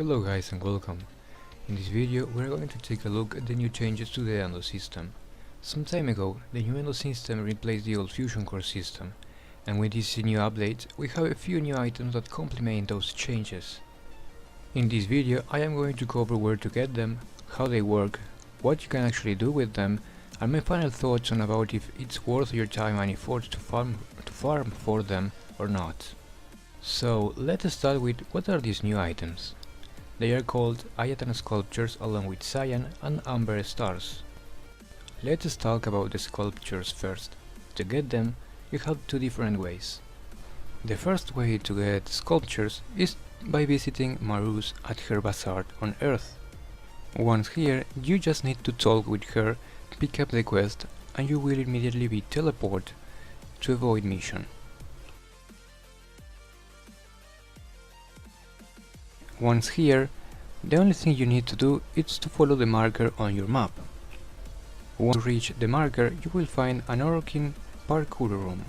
Hello guys and welcome. In this video we are going to take a look at the new changes to the Endo system. Some time ago the new Endo system replaced the old Fusion Core system, and with this new update we have a few new items that complement those changes. In this video I am going to cover where to get them, how they work, what you can actually do with them, and my final thoughts on about if it's worth your time and effort to farm for them or not. So let's start with what are these new items. They are called Ayatan sculptures along with cyan and amber stars. Let's talk about the sculptures first. To get them, you have two different ways. The first way to get sculptures is by visiting Maru's at her bazaar on Earth. Once here, you just need to talk with her, pick up the quest, and you will immediately be teleported to a void mission. Once here, the only thing you need to do is to follow the marker on your map. Once you reach the marker, you will find an Orokin parkour room.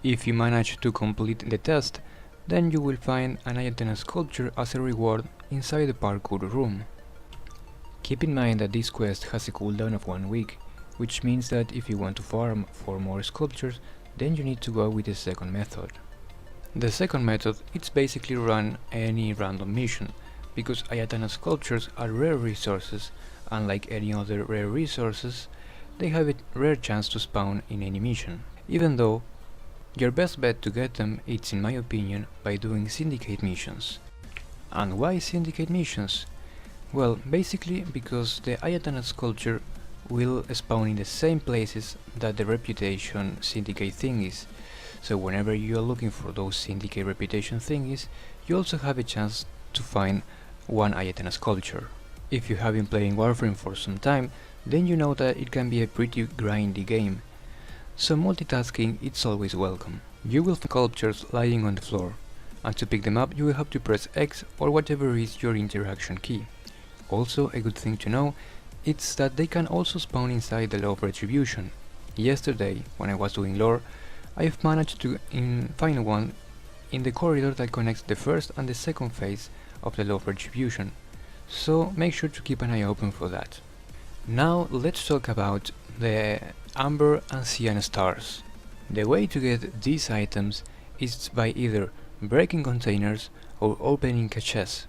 If you manage to complete the test, then you will find an Ayatan sculpture as a reward inside the parkour room. Keep in mind that this quest has a cooldown of 1 week, which means that if you want to farm for more sculptures, then you need to go with the second method. The second method is basically run any random mission, because Ayatan sculptures are rare resources, and like any other rare resources, they have a rare chance to spawn in any mission, even though your best bet to get them is, in my opinion, by doing syndicate missions. And why syndicate missions? Well, basically because the Ayatan sculpture will spawn in the same places that the reputation syndicate thingies. So whenever you are looking for those syndicate reputation thingies, you also have a chance to find one Ayatan sculpture. If you have been playing Warframe for some time, then you know that it can be a pretty grindy game. So multitasking is always welcome. You will find sculptures lying on the floor, and to pick them up you will have to press X or whatever is your interaction key. Also, a good thing to know is that they can also spawn inside the Law of Retribution. Yesterday, when I was doing lore, I've managed to find one in the corridor that connects the first and the second phase of the Law of Retribution, so make sure to keep an eye open for that. Now let's talk about the amber and cyan stars. The way to get these items is by either breaking containers or opening caches.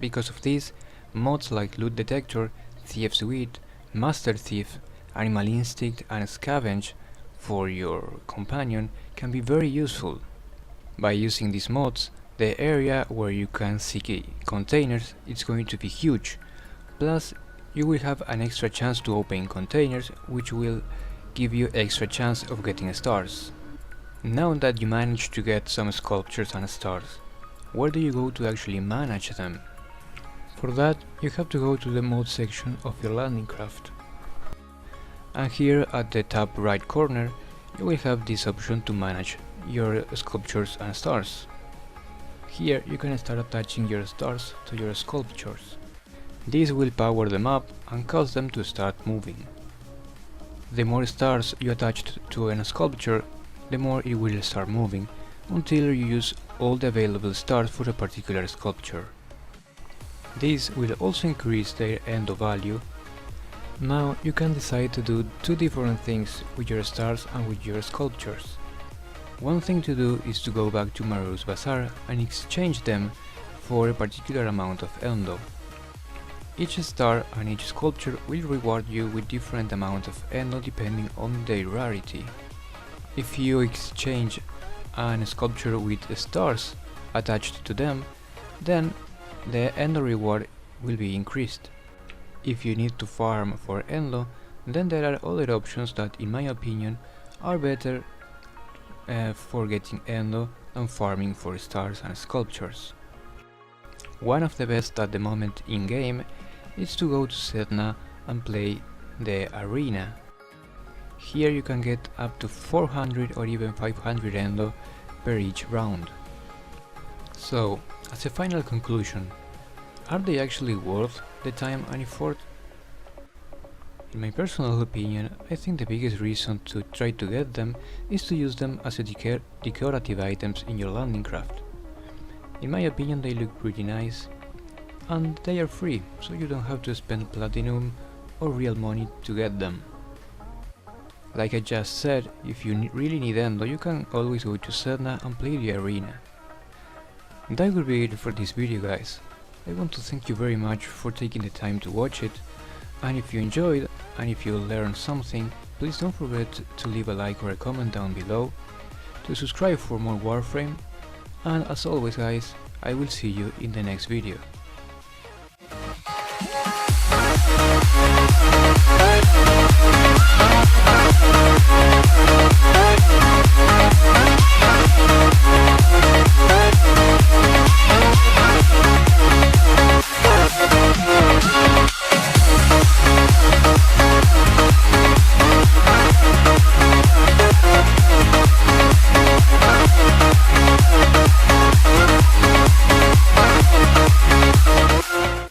Because of this, mods like Loot Detector, Thief's Wit, Master Thief, Animal Instinct and Scavenge for your companion can be very useful. By using these mods, the area where you can seek containers is going to be huge, plus you will have an extra chance to open containers, which will give you extra chance of getting stars. Now that you managed to get some sculptures and stars, where do you go to actually manage them? For that, you have to go to the mod section of your landing craft. And here at the top right corner, you will have this option to manage your sculptures and stars. Here you can start attaching your stars to your sculptures. This will power them up and cause them to start moving. The more stars you attach to a sculpture, the more it will start moving, until you use all the available stars for a particular sculpture. This will also increase their endo value. Now you can decide to do two different things with your stars and with your sculptures. One thing to do is to go back to Maru's bazaar and exchange them for a particular amount of endo. Each star and each sculpture will reward you with different amount of endo depending on their rarity. If you exchange a sculpture with stars attached to them, then the endo reward will be increased. If you need to farm for endo, then there are other options that, in my opinion, are better for getting endo than farming for stars and sculptures. One of the best at the moment in game is to go to Sedna and play the arena. Here you can get up to 400 or even 500 endo per each round. So, as a final conclusion, are they actually worth the time and effort? In my personal opinion, I think the biggest reason to try to get them is to use them as a decorative items in your landing craft. In my opinion, they look pretty nice, and they are free, so you don't have to spend platinum or real money to get them. Like I just said, if you really need endo, you can always go to Sedna and play the arena. And that will be it for this video, guys. I want to thank you very much for taking the time to watch it, and if you enjoyed and if you learned something, please don't forget to leave a like or a comment down below, to subscribe for more Warframe, and as always guys, I will see you in the next video.